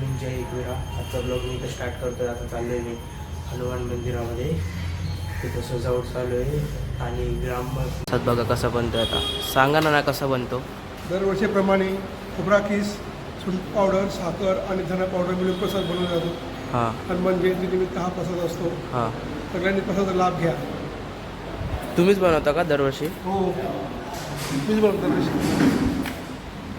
Morning, जय एकविरा. आजचा blog मी इथं start करतो आहे. आता चाललो आहे मी हनुमान मंदिरामध्ये. तिथं सजावट चालू आहे आणि ग्रामप्रसाद बघा कसा बनतो. आता सांगा ना कसा बनतो. दरवर्षीप्रमाणे खोबरा किस, सुंठ पावडर, साखर आणि धना पावडर मिळून प्रसाद बनवला जातो. हां हनुमान जयंतीनिमित्त हा प्रसाद असतो. हां, सगळ्यांनी प्रसादाचा लाभ घ्या. तुम्हीच बनवता का दरवर्षी? हो, मीच बनवतो दरवर्षी.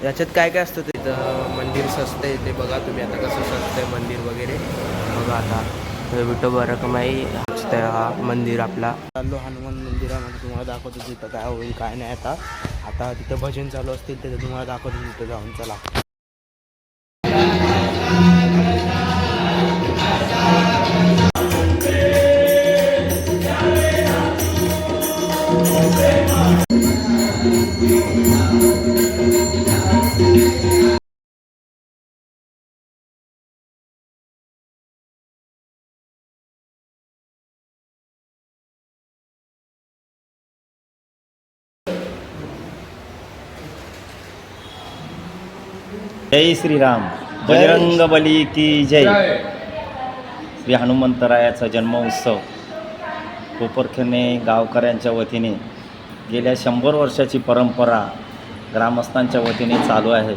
याच्यात काय काय असतं तिथं? मंदिर सजतंय ते बघा तुम्ही आता कसं सजतंय मंदिर वगैरे बघा. आता विठोबा रखमाई हा मंदिर आपला. चाललो हनुमान मंदिरामध्ये, तुम्हाला दाखवतो तिथं काय होईल काय नाही. आता तिथं भजन चालू असतील तिथं तुम्हाला दाखवतो तिथं जाऊन. चला. जय श्रीराम. बजरंग बली की जय. श्री हनुमंतरायाचा जन्मोत्सव कोपरखैरणे गावकऱ्यांच्या वतीने गेल्या 100 वर्षाची परंपरा ग्रामस्थांच्या वतीने चालू आहे.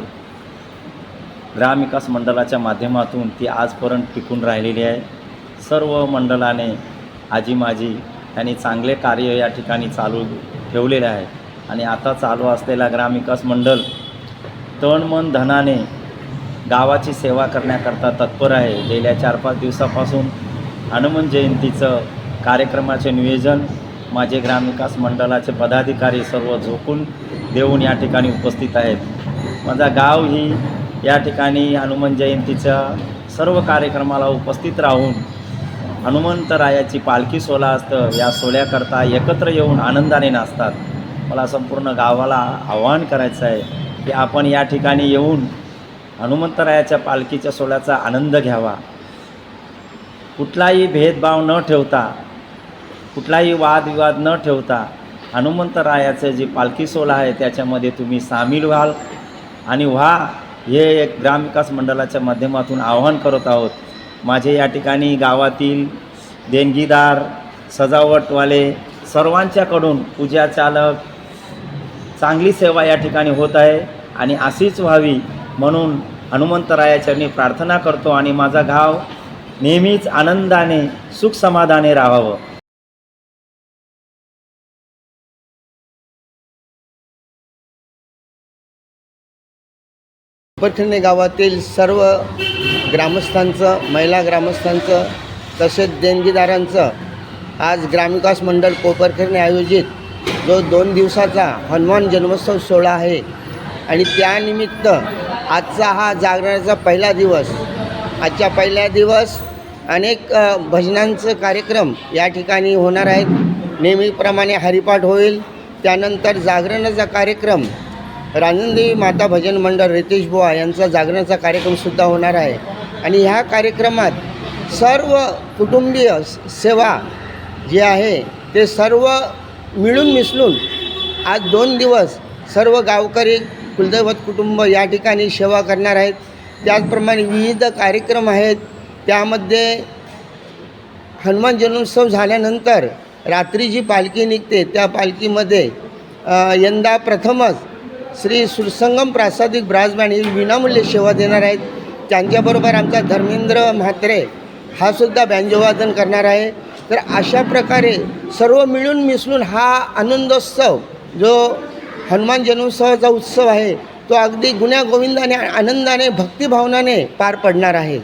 ग्रामविकास मंडळाच्या माध्यमातून ती आजपर्यंत टिकून राहिलेली आहे. सर्व मंडळाने आजी माजी यांनी चांगले कार्य या ठिकाणी चालू ठेवलेले आहे आणि आता चालू असलेला ग्रामविकास मंडळ तन मन धनाने गावाची सेवा करण्याकरता तत्पर आहे. गेल्या 4-5 दिवसापासून हनुमान जयंतीचं कार्यक्रमाचे नियोजन माझे ग्रामविकास मंडळाचे पदाधिकारी सर्व झोकून देऊन या ठिकाणी उपस्थित आहेत. माझा गाव ही या ठिकाणी हनुमान जयंतीच्या सर्व कार्यक्रमाला उपस्थित राहून हनुमंतरायाची पालखी सोहळा असतं. या सोहळ्याकरता एकत्र येऊन आनंदाने नाचतात. मला संपूर्ण गावाला आवाहन करायचं आहे की आपण या ठिकाणी येऊन हनुमंतरायाच्या पालखीच्या सोहळ्याचा आनंद घ्यावा. कुठलाही भेदभाव न ठेवता, कुठलाही वादविवाद न ठेवता हनुमंतरायाचं जी पालखी सोहळा आहे त्याच्यामध्ये तुम्ही सामील व्हाल आणि हे एक ग्रामविकास मंडळाच्या माध्यमातून आवाहन करत आहोत. माझे या ठिकाणी गावातील देणगीदार, सजावटवाले सर्वांच्याकडून पूजा चालक चांगली सेवा या ठिकाणी होत आहे आणि अशीच व्हावी म्हणून हनुमंतरायाचरणी प्रार्थना करतो आणि माझा गाव नेहमीच आनंदाने सुख समाधाने राहावं. कोपरखैरणे गावातील सर्व ग्रामस्थांचं, महिला ग्रामस्थांचं तसेच देणगीदारांचं आज ग्रामविकास मंडळ कोपरखैरणे आयोजित जो 2 दिवसाचा हनुमान जन्मोत्सव सोहळा आहे आणि त्यानिमित्त आजचा हा जागरणाचा पहिला दिवस. आजच्या पहिल्या दिवस अनेक भजनांचं कार्यक्रम या ठिकाणी होणार आहेत. नेहमीप्रमाणे हरिपाठ होईल. त्यानंतर जागरणाचा कार्यक्रम रांजणदेवी माता भजन मंडळ रितेश बुवा यांचा जागरणाचा कार्यक्रमसुद्धा होणार आहे. आणि ह्या कार्यक्रमात सर्व कुटुंबीय सेवा जे आहे ते सर्व मिळून मिसळून आज 2 दिवस सर्व गावकरी कुलदैवत कुटुंब या ठिकाणी सेवा करणार आहेत. त्याचप्रमाणे विविध कार्यक्रम आहेत. त्यामध्ये हनुमान जन्मोत्सव झाल्यानंतर रात्री जी पालखी निघते त्या पालखीमध्ये यंदा प्रथमच श्री सुरसंगम प्रासादिक ब्रास बँड ही विनामूल्य सेवा देणार आहेत. त्यांच्याबरोबर आमचा धर्मेंद्र म्हात्रे हा सुद्धा बँजोवादन करणार आहे. तर अशा प्रकारे सर्व मिळून मिसळून हा आनंदोत्सव जो हनुमान जन्मोत्सवाचा उत्सव आहे तो अगदी गुण्यागोविंदाने आनंदाने भक्तिभावनाने पार पडणार आहे.